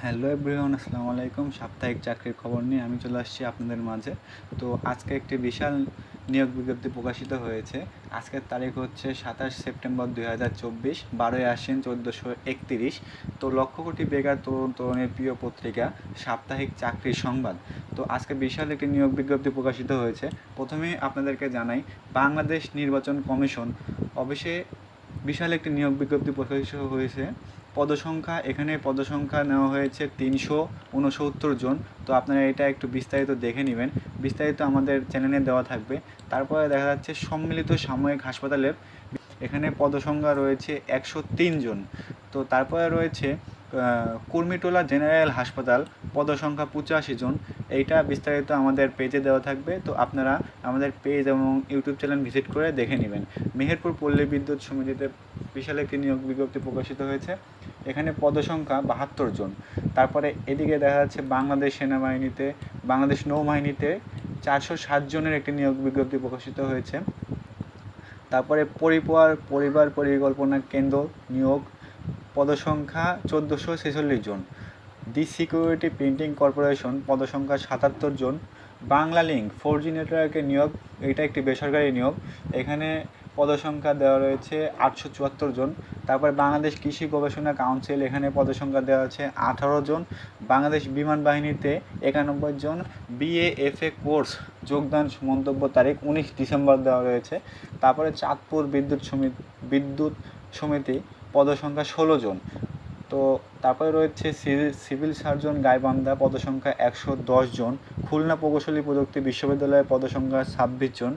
Hello everyone, আসসালামু আলাইকুম। সাপ্তাহিক চাকরির খবর নিয়ে আমি চলে আসছি আপনাদের মাঝে। তো আজকে একটি বিশাল নিয়োগ বিজ্ঞপ্তি প্রকাশিত হয়েছে। আজকের তারিখ হচ্ছে 27 সেপ্টেম্বর 2024, 12/আশ্বিন 1431। তো লক্ষ কোটি বেকার তরুণ তরুণীর প্রিয় পত্রিকা সাপ্তাহিক চাকরির সংবাদ। তো আজকে বিশাল একটি নিয়োগ বিজ্ঞপ্তি প্রকাশিত হয়েছে। প্রথমেই আপনাদেরকে জানাই, বাংলাদেশ নির্বাচন কমিশন অফিসে বিশাল একটি নিয়োগ বিজ্ঞপ্তি প্রকাশিত হয়েছে। পদসংখ্যা নেওয়া হয়েছে 369 জন। তো আপনারা এটা একটু বিস্তারিত দেখে নেবেন, বিস্তারিত আমাদের চ্যানেলে দেওয়া থাকবে। তারপরে দেখা যাচ্ছে সম্মিলিত সাময়িক হাসপাতালের এখানে পদসংখ্যা রয়েছে 103 জন। তো তারপরে রয়েছে কুর্মিটোলা জেনারেল হাসপাতাল, পদসংখ্যা 85 জন। এইটা বিস্তারিত আমাদের পেজে দেওয়া থাকবে, তো আপনারা আমাদের পেজ এবং ইউটিউব চ্যানেল ভিজিট করে দেখে নেবেন। মেহেরপুর পল্লী বিদ্যুৎ সমিতিতে বিশাল একটি নিয়োগ বিজ্ঞপ্তি প্রকাশিত হয়েছে, এখানে পদসংখ্যা 72 জন। তারপরে এদিকে দেখা যাচ্ছে বাংলাদেশ সেনাবাহিনীতে, বাংলাদেশ নৌবাহিনীতে 460 জনের একটি নিয়োগ বিজ্ঞপ্তি প্রকাশিত হয়েছে। তারপরে পরিবার পরিকল্পনা কেন্দ্র নিয়োগ, পদসংখ্যা 1446 জন। দি সিকিউরিটি প্রিন্টিং কর্পোরেশন, পদসংখ্যা 77 জন। বাংলা লিঙ্ক 4G নেটওয়ার্কের নিয়োগ, এটা একটি বেসরকারি নিয়োগ, এখানে পদসংখ্যা দেওয়া রয়েছে 874 জন। তারপর বাংলাদেশ কৃষি গবেষণা কাউন্সিল, এখানে পদসংখ্যা দেওয়া আছে 18 জন। বাংলাদেশ বিমান বাহিনীতে 91 জন। BAFA কোর্স যোগদান মন্তব্য তারিখ 19 ডিসেম্বর দেওয়া রয়েছে। তারপরে চাঁদপুর বিদ্যুৎ সমিতি, পদসংখ্যা 16 জন। তো তারপরে রয়েছে সিভিল সার্জন গাইবান্ধা, পদসংখ্যা 110 জন। খুলনা প্রকৌশলী প্রযুক্তি বিশ্ববিদ্যালয়ের পদসংখ্যা 26 জন।